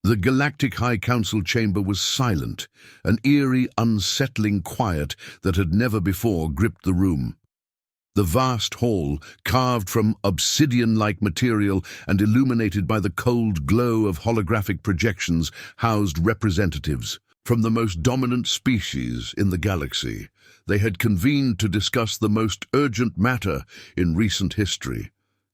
The Galactic High Council chamber was silent, an eerie, unsettling quiet that had never before gripped the room. The vast hall, carved from obsidian-like material and illuminated by the cold glow of holographic projections, housed representatives from the most dominant species in the galaxy. They had convened to discuss the most urgent matter in recent history.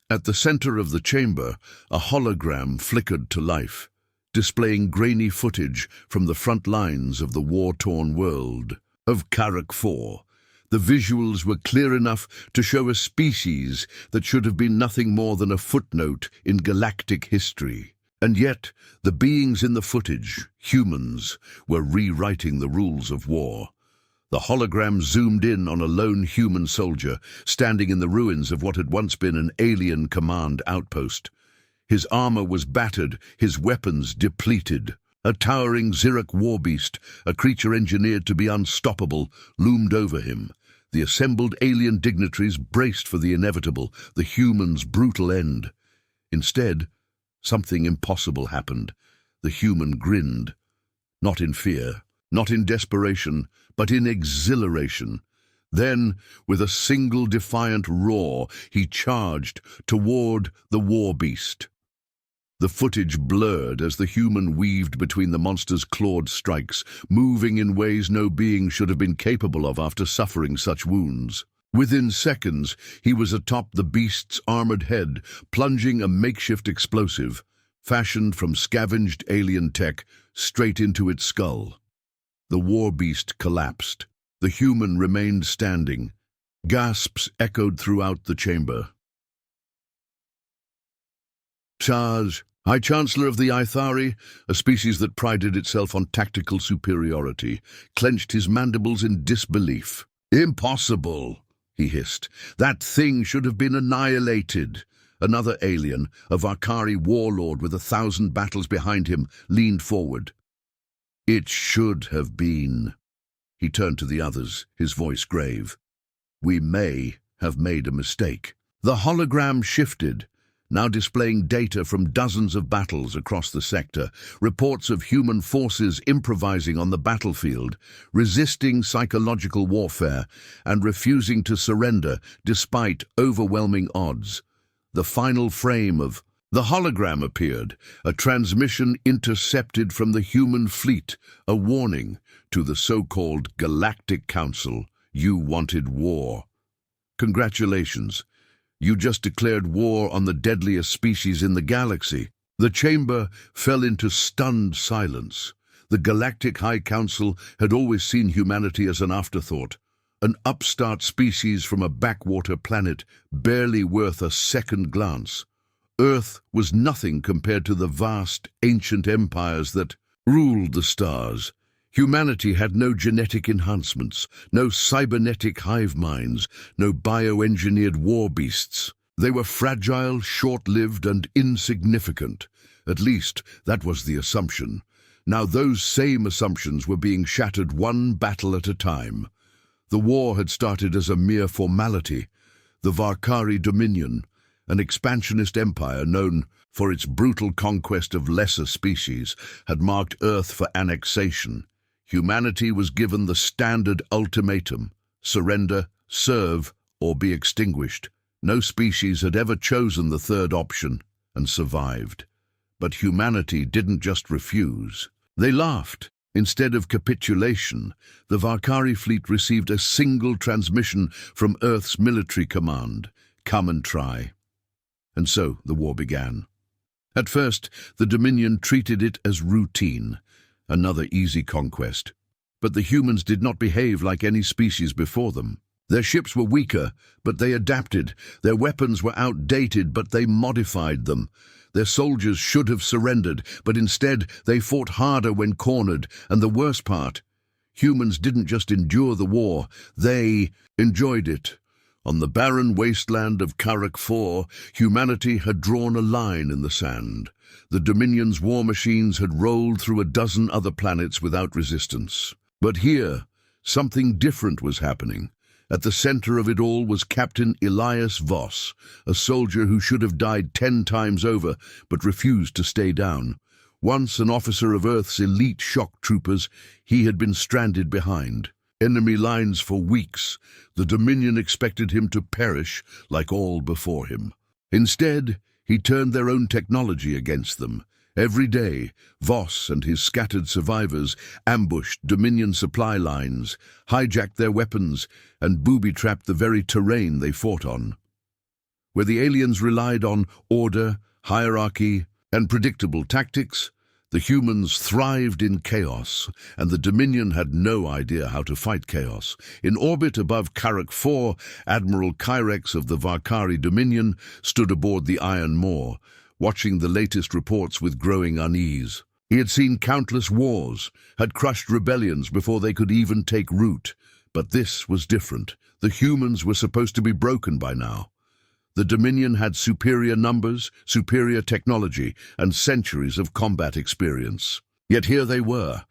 At the center of the chamber, a hologram flickered to life, displaying grainy footage from the front lines of the war-torn world of Karak 4. The visuals were clear enough to show a species that should have been nothing more than a footnote in galactic history. And yet, the beings in the footage, humans, were rewriting the rules of war. The hologram zoomed in on a lone human soldier, standing in the ruins of what had once been an alien command outpost. His armor was battered, his weapons depleted. A towering Xeric warbeast, a creature engineered to be unstoppable, loomed over him. The assembled alien dignitaries braced for the inevitable, the human's brutal end. Instead, something impossible happened. The human grinned, not in fear, not in desperation, but in exhilaration. Then, with a single defiant roar, he charged toward the warbeast. The footage blurred as the human weaved between the monster's clawed strikes, moving in ways no being should have been capable of after suffering such wounds. Within seconds, he was atop the beast's armored head, plunging a makeshift explosive, fashioned from scavenged alien tech, straight into its skull. The warbeast collapsed. The human remained standing. Gasps echoed throughout the chamber. Charge, High Chancellor of the Ithari, a species that prided itself on tactical superiority, clenched his mandibles in disbelief. "Impossible," he hissed. "That thing should have been annihilated." Another alien, a Varkari warlord with 1,000 battles behind him, leaned forward. "It should have been." He turned to the others, his voice grave. "We may have made a mistake." The hologram shifted, now displaying data from dozens of battles across the sector, reports of human forces improvising on the battlefield, resisting psychological warfare, and refusing to surrender despite overwhelming odds. The final frame of the hologram appeared, a transmission intercepted from the human fleet, a warning to the so-called Galactic Council. "You wanted war. Congratulations. You just declared war on the deadliest species in the galaxy." The chamber fell into stunned silence. The Galactic High Council had always seen humanity as an afterthought, an upstart species from a backwater planet, barely worth a second glance. Earth was nothing compared to the vast, ancient empires that ruled the stars. Humanity had no genetic enhancements, no cybernetic hive minds, no bioengineered war beasts. They were fragile, short-lived, and insignificant. At least, that was the assumption. Now those same assumptions were being shattered one battle at a time. The war had started as a mere formality. The Varkari Dominion, an expansionist empire known for its brutal conquest of lesser species, had marked Earth for annexation. Humanity was given the standard ultimatum: surrender, serve, or be extinguished. No species had ever chosen the third option and survived. But humanity didn't just refuse. They laughed. Instead of capitulation, the Varkari fleet received a single transmission from Earth's military command: "Come and try." And so the war began. At first, the Dominion treated it as routine, another easy conquest. But the humans did not behave like any species before them. Their ships were weaker, but they adapted. Their weapons were outdated, but they modified them. Their soldiers should have surrendered, but instead they fought harder when cornered. And the worst part, humans didn't just endure the war, they enjoyed it. On the barren wasteland of Karak 4, humanity had drawn a line in the sand. The Dominion's war machines had rolled through a dozen other planets without resistance. But here, something different was happening. At the center of it all was Captain Elias Voss, a soldier who should have died 10 times over, but refused to stay down. Once an officer of Earth's elite shock troopers, he had been stranded behind enemy lines for weeks. The Dominion expected him to perish like all before him. Instead, he turned their own technology against them. Every day, Voss and his scattered survivors ambushed Dominion supply lines, hijacked their weapons, and booby-trapped the very terrain they fought on. Where the aliens relied on order, hierarchy, and predictable tactics, the humans thrived in chaos, and the Dominion had no idea how to fight chaos. In orbit above Karak 4, Admiral Kyrex of the Varkari Dominion stood aboard the Iron Maw, watching the latest reports with growing unease. He had seen countless wars, had crushed rebellions before they could even take root. But this was different. The humans were supposed to be broken by now. The Dominion had superior numbers, superior technology, and centuries of combat experience. Yet here they were,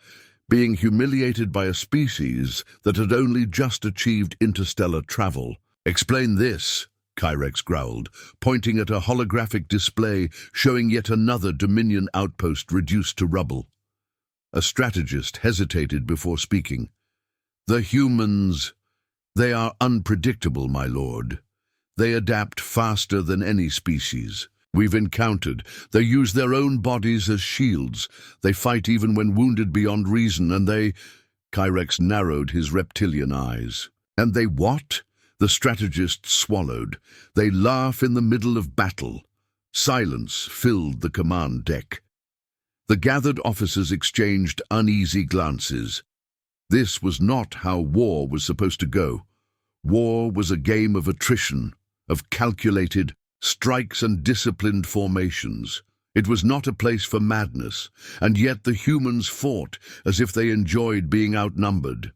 being humiliated by a species that had only just achieved interstellar travel. "Explain this," Kyrex growled, pointing at a holographic display showing yet another Dominion outpost reduced to rubble. A strategist hesitated before speaking. "The humans, they are unpredictable, my lord. They adapt faster than any species we've encountered. They use their own bodies as shields. They fight even when wounded beyond reason, and they—" Kyrex narrowed his reptilian eyes. "And they what?" The strategist swallowed. "They laugh in the middle of battle." Silence filled the command deck. The gathered officers exchanged uneasy glances. This was not how war was supposed to go. War was a game of attrition, of calculated strikes and disciplined formations. It was not a place for madness, and yet the humans fought as if they enjoyed being outnumbered.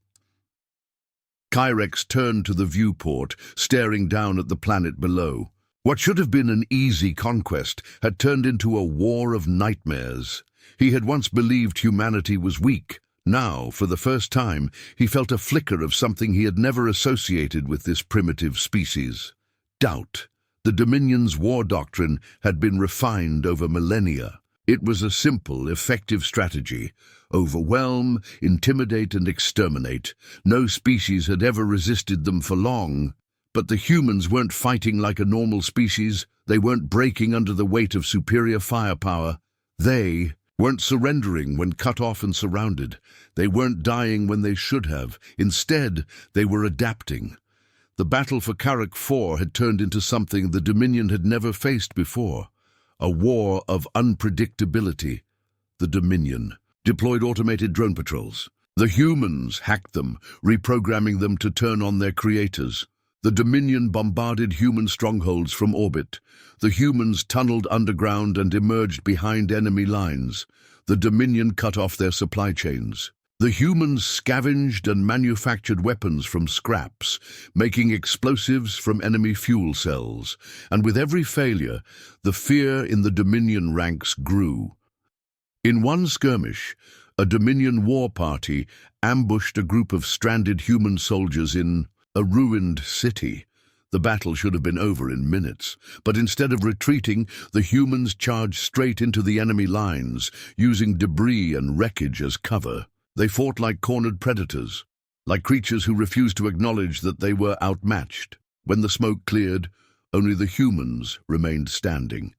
Kyrex turned to the viewport, staring down at the planet below. What should have been an easy conquest had turned into a war of nightmares. He had once believed humanity was weak. Now, for the first time, he felt a flicker of something he had never associated with this primitive species. Doubt. The Dominion's war doctrine had been refined over millennia. It was a simple, effective strategy. Overwhelm, intimidate, and exterminate. No species had ever resisted them for long. But the humans weren't fighting like a normal species. They weren't breaking under the weight of superior firepower. They weren't surrendering when cut off and surrounded. They weren't dying when they should have. Instead, they were adapting. The battle for Karak 4 had turned into something the Dominion had never faced before. A war of unpredictability. The Dominion deployed automated drone patrols. The humans hacked them, reprogramming them to turn on their creators. The Dominion bombarded human strongholds from orbit. The humans tunneled underground and emerged behind enemy lines. The Dominion cut off their supply chains. The humans scavenged and manufactured weapons from scraps, making explosives from enemy fuel cells. And with every failure, the fear in the Dominion ranks grew. In one skirmish, a Dominion war party ambushed a group of stranded human soldiers in a ruined city. The battle should have been over in minutes, but instead of retreating, the humans charged straight into the enemy lines, using debris and wreckage as cover. They fought like cornered predators, like creatures who refused to acknowledge that they were outmatched. When the smoke cleared, only the humans remained standing.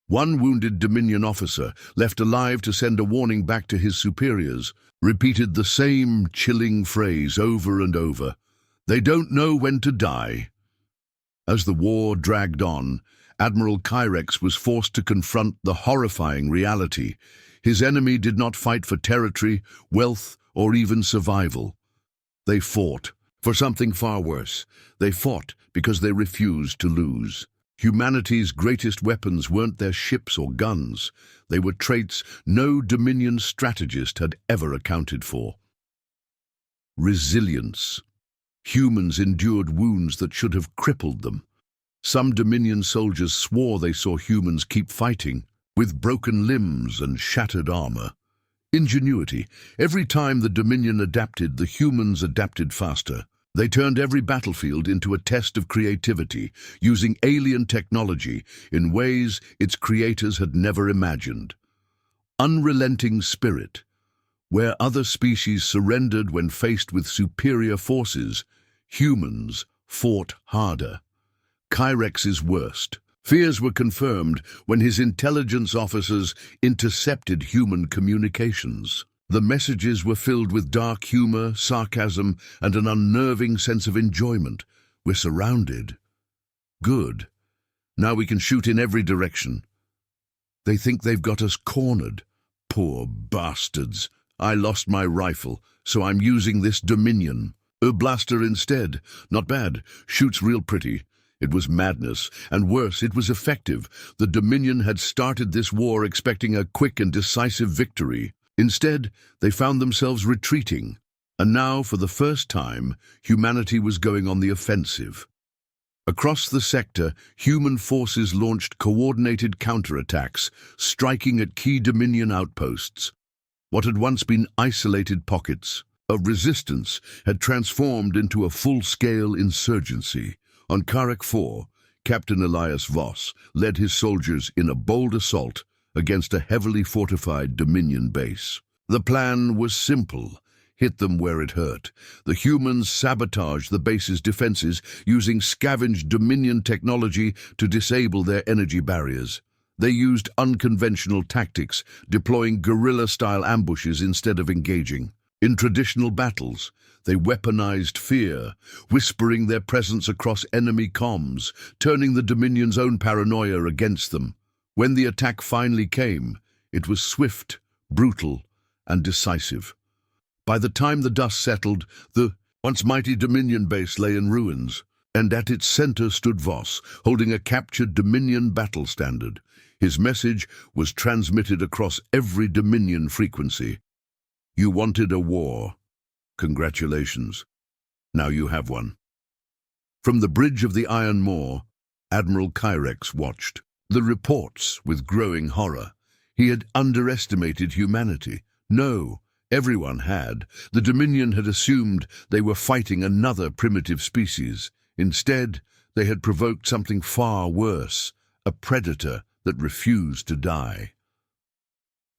One wounded Dominion officer, left alive to send a warning back to his superiors, repeated the same chilling phrase over and over. "They don't know when to die." As the war dragged on, Admiral Kyrex was forced to confront the horrifying reality. His enemy did not fight for territory, wealth, or even survival. They fought for something far worse. They fought because they refused to lose. Humanity's greatest weapons weren't their ships or guns. They were traits no Dominion strategist had ever accounted for. Resilience. Humans endured wounds that should have crippled them. Some Dominion soldiers swore they saw humans keep fighting, with broken limbs and shattered armor. Ingenuity. Every time the Dominion adapted, the humans adapted faster. They turned every battlefield into a test of creativity, using alien technology in ways its creators had never imagined. unrelenting spirit. Where other species surrendered when faced with superior forces, humans fought harder. Kyrex's worst. Fears were confirmed when his intelligence officers intercepted human communications. The messages were filled with dark humor, sarcasm, and an unnerving sense of enjoyment. We're surrounded. Good. Now we can shoot in every direction. They think they've got us cornered. Poor bastards. I lost my rifle, so I'm using this Dominion. A blaster instead. Not bad. Shoots real pretty. It was madness, and worse, it was effective. The Dominion had started this war expecting a quick and decisive victory. Instead, they found themselves retreating. And now, for the first time, humanity was going on the offensive. Across the sector, human forces launched coordinated counterattacks, striking at key Dominion outposts. What had once been isolated pockets of resistance had transformed into a full-scale insurgency. On Karak 4, Captain Elias Voss led his soldiers in a bold assault against a heavily fortified Dominion base. The plan was simple. Hit them where it hurt. The humans sabotaged the base's defenses using scavenged Dominion technology to disable their energy barriers. They used unconventional tactics, deploying guerrilla-style ambushes instead of engaging. In traditional battles, they weaponized fear, whispering their presence across enemy comms, turning the Dominion's own paranoia against them. When the attack finally came, it was swift, brutal, and decisive. By the time the dust settled, the once mighty Dominion base lay in ruins, and at its center stood Voss, holding a captured Dominion battle standard. His message was transmitted across every Dominion frequency. You wanted a war. Congratulations. Now you have one. From the bridge of the Iron Moor, Admiral Kyrex watched the reports with growing horror. He had underestimated humanity. No, everyone had. The Dominion had assumed they were fighting another primitive species. Instead, they had provoked something far worse, a predator that refused to die.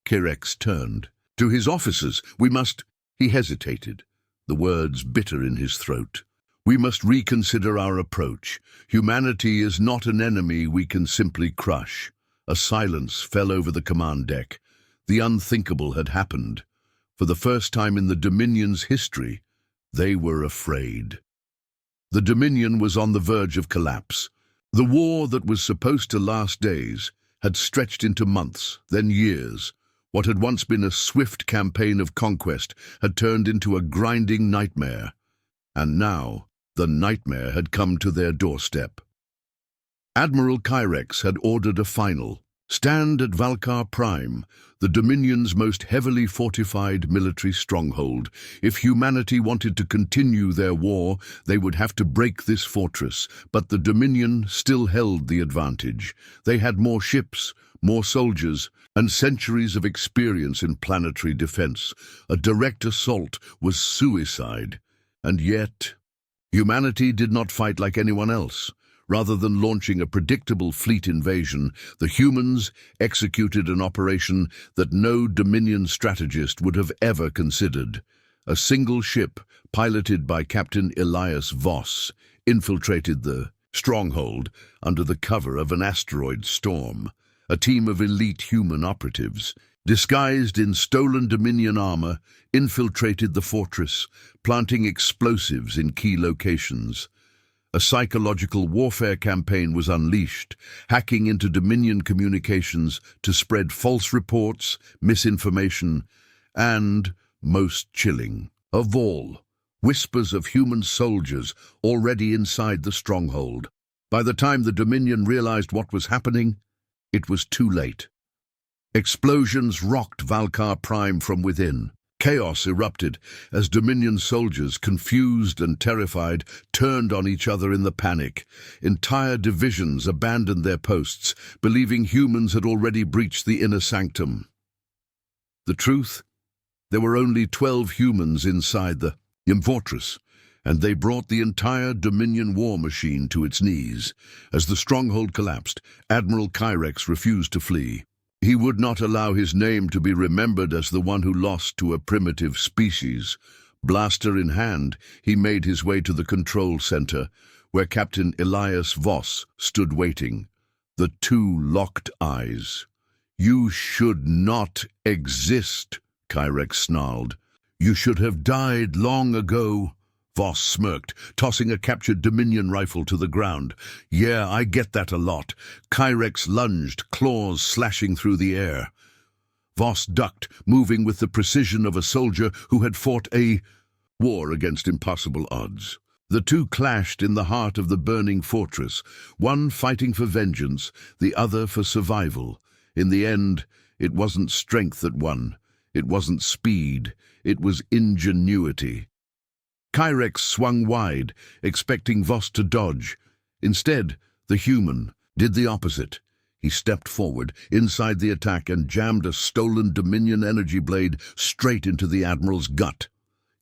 Kyrex turned. To his officers, we must... He hesitated, the words bitter in his throat. We must reconsider our approach. Humanity is not an enemy we can simply crush. A silence fell over the command deck. The unthinkable had happened. For the first time in the Dominion's history, they were afraid. The Dominion was on the verge of collapse. The war that was supposed to last days had stretched into months, then years. What had once been a swift campaign of conquest had turned into a grinding nightmare. And now, the nightmare had come to their doorstep. Admiral Kyrex had ordered a final. Stand at Valkar Prime, the Dominion's most heavily fortified military stronghold. If humanity wanted to continue their war, they would have to break this fortress, but the Dominion still held the advantage. They had more ships, more soldiers, and centuries of experience in planetary defense. A direct assault was suicide. And yet, humanity did not fight like anyone else. Rather than launching a predictable fleet invasion, the humans executed an operation that no Dominion strategist would have ever considered. A single ship, piloted by Captain Elias Voss, infiltrated the stronghold under the cover of an asteroid storm. A team of elite human operatives, disguised in stolen Dominion armor, infiltrated the fortress, planting explosives in key locations. A psychological warfare campaign was unleashed, hacking into Dominion communications to spread false reports, misinformation, and, most chilling of all, whispers of human soldiers already inside the stronghold. By the time the Dominion realized what was happening, it was too late. Explosions rocked Valkar Prime from within. Chaos erupted as Dominion soldiers, confused and terrified, turned on each other in the panic. Entire divisions abandoned their posts, believing humans had already breached the inner sanctum. The truth? There were only 12 humans inside the fortress, and they brought the entire Dominion war machine to its knees. As the stronghold collapsed, Admiral Kyrex refused to flee. He would not allow his name to be remembered as the one who lost to a primitive species. Blaster in hand, he made his way to the control center, where Captain Elias Voss stood waiting. The two locked eyes. "You should not exist," Kyrex snarled. "You should have died long ago." Voss smirked, tossing a captured Dominion rifle to the ground. "Yeah, I get that a lot." Kyrex lunged, claws slashing through the air. Voss ducked, moving with the precision of a soldier who had fought a war against impossible odds. The two clashed in the heart of the burning fortress, one fighting for vengeance, the other for survival. In the end, it wasn't strength that won. It wasn't speed. It was ingenuity. Kyrex swung wide, expecting Voss to dodge. Instead, the human did the opposite. He stepped forward, inside the attack, and jammed a stolen Dominion energy blade straight into the Admiral's gut.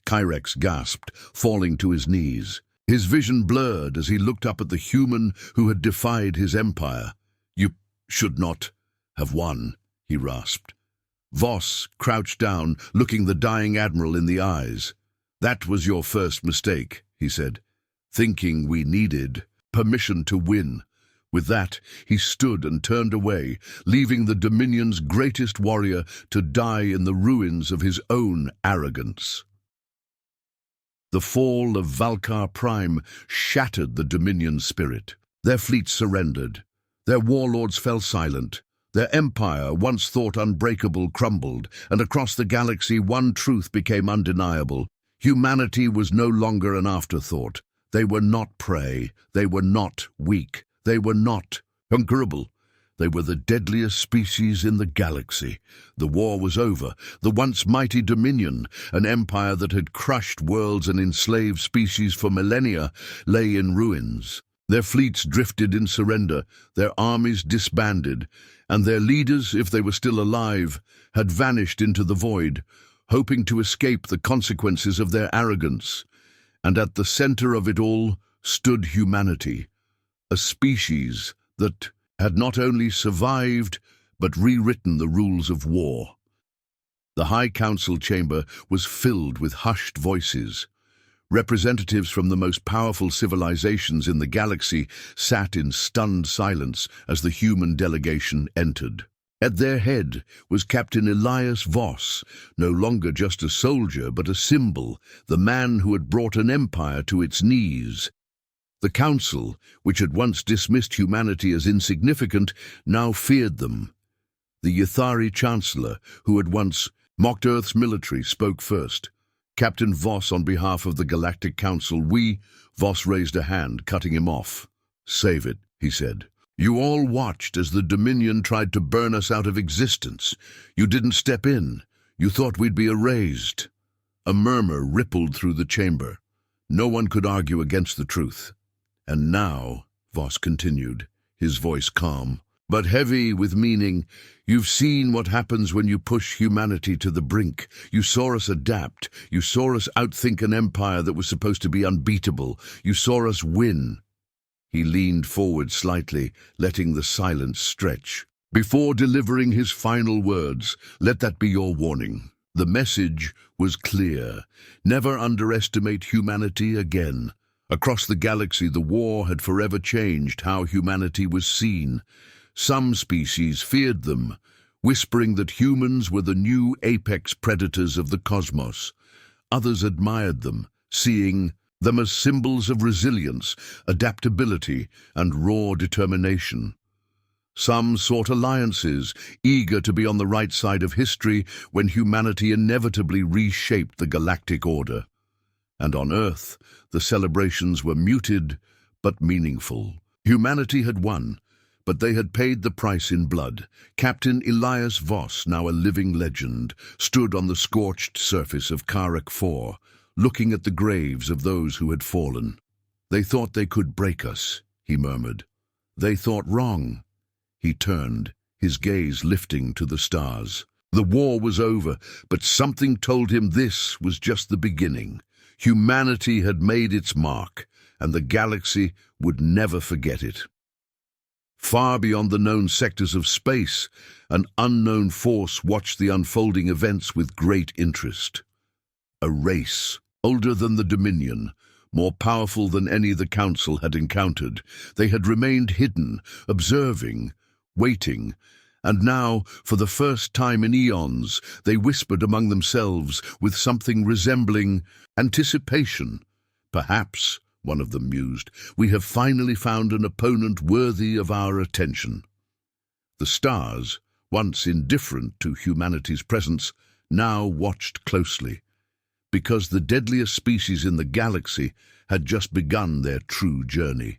Kyrex gasped, falling to his knees. His vision blurred as he looked up at the human who had defied his empire. "You should not have won," he rasped. Voss crouched down, looking the dying Admiral in the eyes. "That was your first mistake," he said, "thinking we needed permission to win." With that, he stood and turned away, leaving the Dominion's greatest warrior to die in the ruins of his own arrogance. The fall of Valkar Prime shattered the Dominion's spirit. Their fleet surrendered. Their warlords fell silent. Their empire, once thought unbreakable, crumbled, and across the galaxy one truth became undeniable. Humanity was no longer an afterthought. They were not prey. They were not weak. They were not conquerable. They were the deadliest species in the galaxy. The war was over. The once mighty Dominion, an empire that had crushed worlds and enslaved species for millennia, lay in ruins. Their fleets drifted in surrender, their armies disbanded, and their leaders, if they were still alive, had vanished into the void, hoping to escape the consequences of their arrogance. And at the center of it all stood humanity, a species that had not only survived, but rewritten the rules of war. The High Council chamber was filled with hushed voices. Representatives from the most powerful civilizations in the galaxy sat in stunned silence as the human delegation entered. At their head was Captain Elias Voss, no longer just a soldier but a symbol, the man who had brought an empire to its knees. The Council, which had once dismissed humanity as insignificant, now feared them. The Ythari Chancellor, who had once mocked Earth's military, spoke first. "Captain Voss, on behalf of the Galactic Council, Voss raised a hand, cutting him off. "Save it," he said. "You all watched as the Dominion tried to burn us out of existence. You didn't step in. You thought we'd be erased." A murmur rippled through the chamber. No one could argue against the truth. "And now," Voss continued, his voice calm, but heavy with meaning, "you've seen what happens when you push humanity to the brink. You saw us adapt. You saw us outthink an empire that was supposed to be unbeatable. You saw us win." He leaned forward slightly, letting the silence stretch. Before delivering his final words, "Let that be your warning." The message was clear. Never underestimate humanity again. Across the galaxy, the war had forever changed how humanity was seen. Some species feared them, whispering that humans were the new apex predators of the cosmos. Others admired them, seeing them as symbols of resilience, adaptability, and raw determination. Some sought alliances, eager to be on the right side of history when humanity inevitably reshaped the galactic order. And on Earth, the celebrations were muted but meaningful. Humanity had won, but they had paid the price in blood. Captain Elias Voss, now a living legend, stood on the scorched surface of Karak 4, looking at the graves of those who had fallen. "They thought they could break us," he murmured. "They thought wrong." He turned, his gaze lifting to the stars. The war was over, but something told him this was just the beginning. Humanity had made its mark, and the galaxy would never forget it. Far beyond the known sectors of space, an unknown force watched the unfolding events with great interest. A race, older than the Dominion, more powerful than any the Council had encountered. They had remained hidden, observing, waiting, and now, for the first time in eons, they whispered among themselves with something resembling anticipation. Perhaps, one of them mused, we have finally found an opponent worthy of our attention. The stars, once indifferent to humanity's presence, now watched closely, because the deadliest species in the galaxy had just begun their true journey.